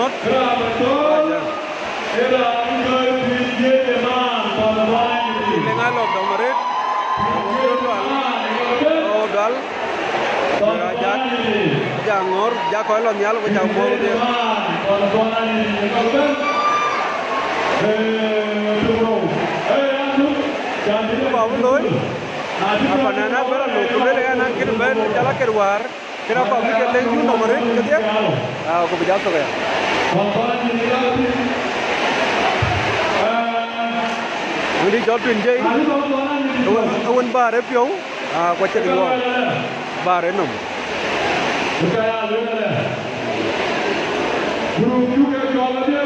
mốt lên ngay lột đồng mà rít đoán giá ngor giá khói lon nhá lúc chào mua đi vào đối apa nana bela lu kuda dengan anak kita berjalan keluar kenapa bikin lagi nomor itu dia aku berjauh tu ya ini jauh tunjai awan bar piau aku cek dulu bar enam guru juga jual dia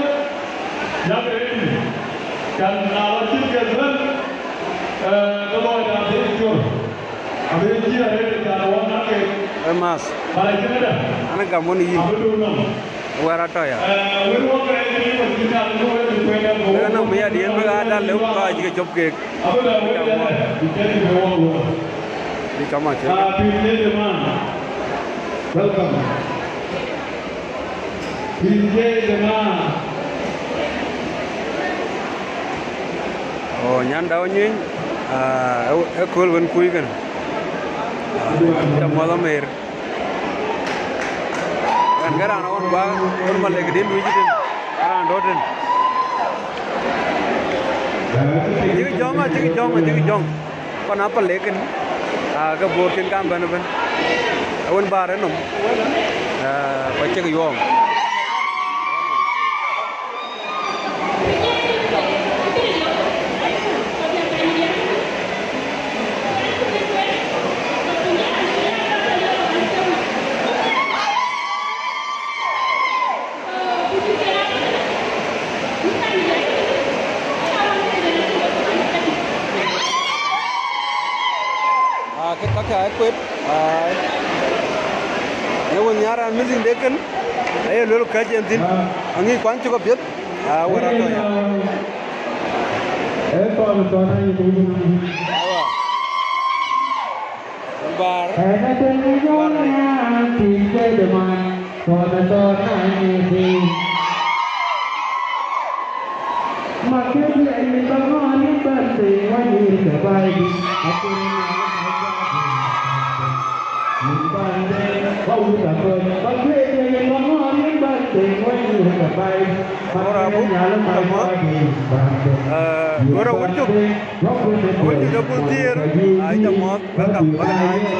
ya ini kan kalau kita kalau ada itu ada dia ada orang ke mas Malek ada anak kamu ni warato ya karena biar dia berada lewat aja job ke di kamar je welcome oh nyanda onyin ekol wen kuy kan malam mer kan garang on ba on Malek din wi jiten garang doten jigi jong kon apa leken ka botin kam ban ban awan bare nom ba cek yom cái quyết nếu mà nhà ra mình để cần ấy lúc cái chuyện tin anh ấy quán chưa có biết vừa ra rồi Orang wujud double tier, aja mod, welcome, welcome.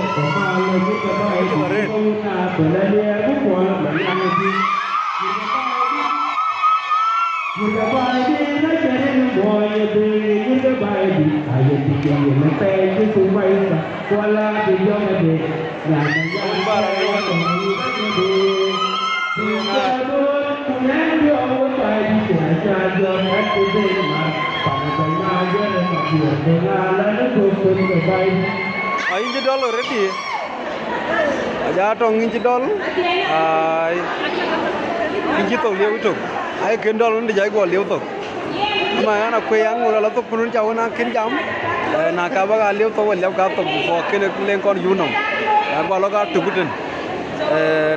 Ini dollar ready. Aja tong ini dollar. Ini tu liu tu. Ayo kendal ni jai gua liu tu. Mà nó quay ăn ngồi là tôi phun cháu nó kiến chấm. Nà cá bác liu tu liu cá tu bỏ cái này lên con yun nong. Qua lo cá tu bút lên.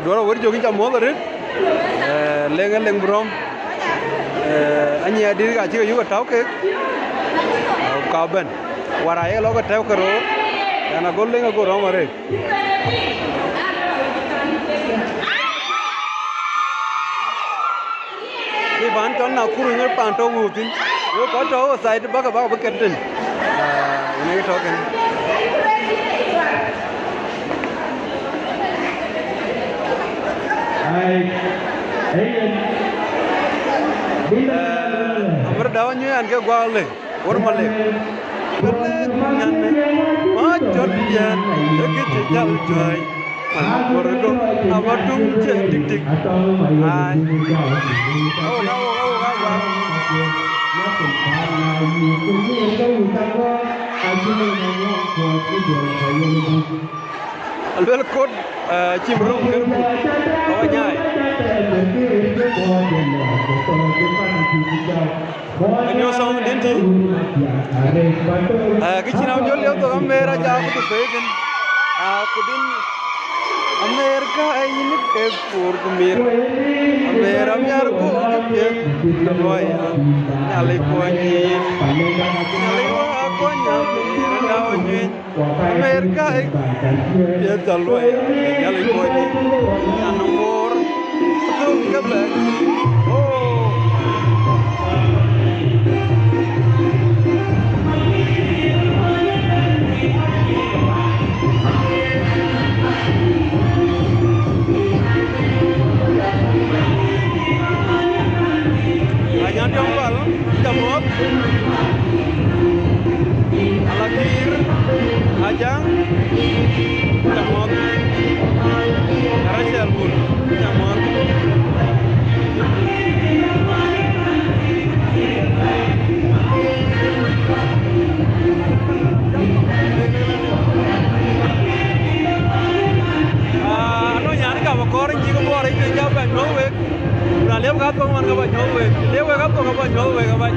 Đó là vấn đề chúng ta muốn rồi đấy. Lên brom. Anh nhà đi cả chưa có tao cái. Cá bên. Qua đây lo cái tao cái rồi. Nó gol lên cái rồi mà đấy. Cái bán cho Nakuru người bán trâu ngủ chứ, nếu có trâu ở side bác cái tin, này trâu cái, Amar dawa như anh cái qua lên, orang Malek, nhăn này, má chốt nhăn, cái chuyện giao chơi. Kordo abatum tik ai alwel kod chimrum ker kawanyai anyo song dinti cái chinaw jol yo to amera ja ko pegen kudin America ini kepur kemir Amerika nyarku kepir Naloya nyali kuanyi nyali aku nyamir daunyi Amerika ya Naloya nyali kuanyi nomor tu kebak oh Hanya jambal, jamot, alakir, ajang, jamot, karasel pun, jamot. Ano nyari ka bakor jigo bore ke jaba nyowe. Udah lihat kat pengaman ka ba nyowe. Lihat kat to ka ba nyowe ka ba.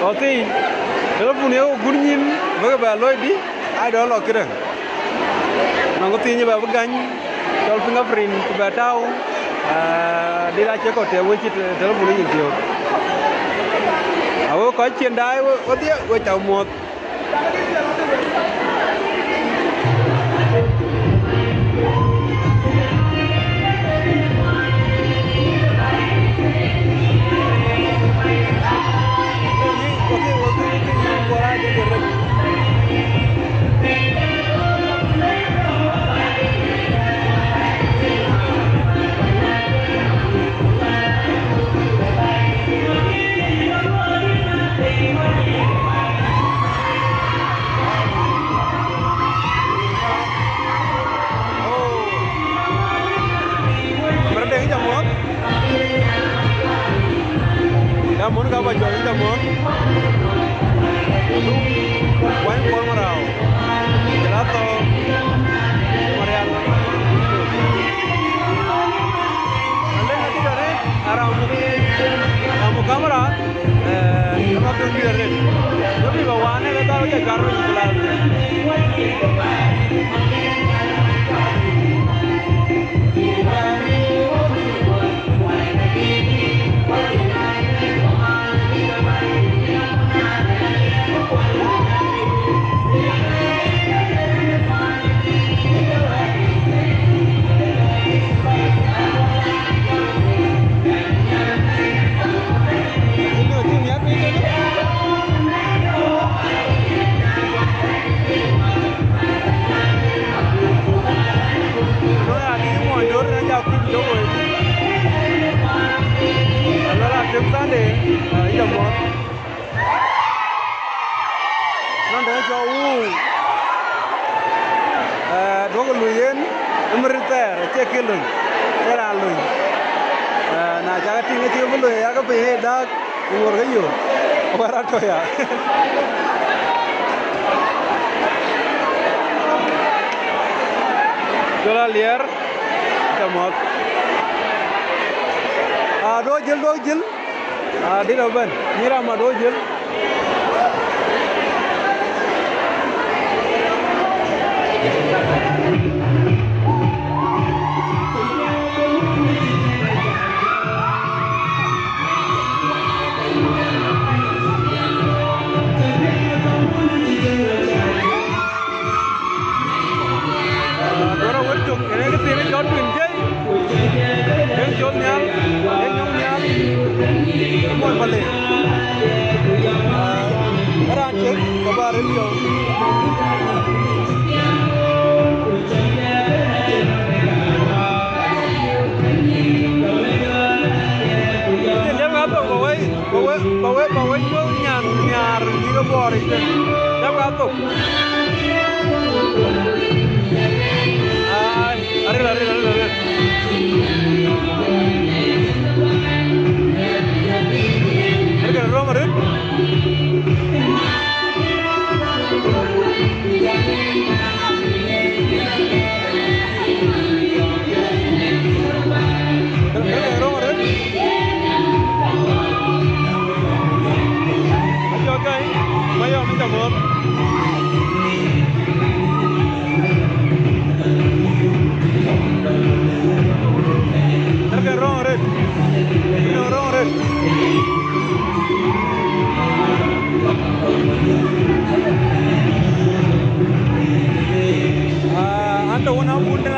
Oke, kalau punya gunyin, bagai baloi di, ada lo kira. Nangkutinnya bawa gany, kalau fingerprint, coba tahu, di raja kota, wajib dalam punya jauh. Aku kau cendai, aku dia, aku tahu mot. Muốn gặp bà chồng chúng muốn quán con mà nào gelato Marian anda nanti dari arah kamu kamera kamu tunggu dari tapi bawaannya kita udah garu jelas Nah, jangan tinggal dulu ya, aku pergi dah umur kayu, barat tu ya. Jual liar, jamot. Dua jil, di dalam, Nyiir sama 2 jil. Malek. Rancak kabar itu. Dia apa bawa itu nyar di bawah itu. Dia apa? Ari.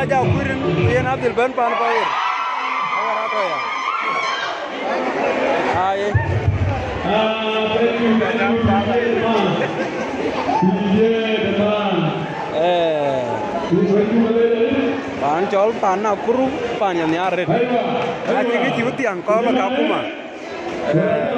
aja kuirin yen adil ben pan ko ir awara to ya aye pan chol pan Nakuru pan yang nyare ati ki tiang ko la ka kuma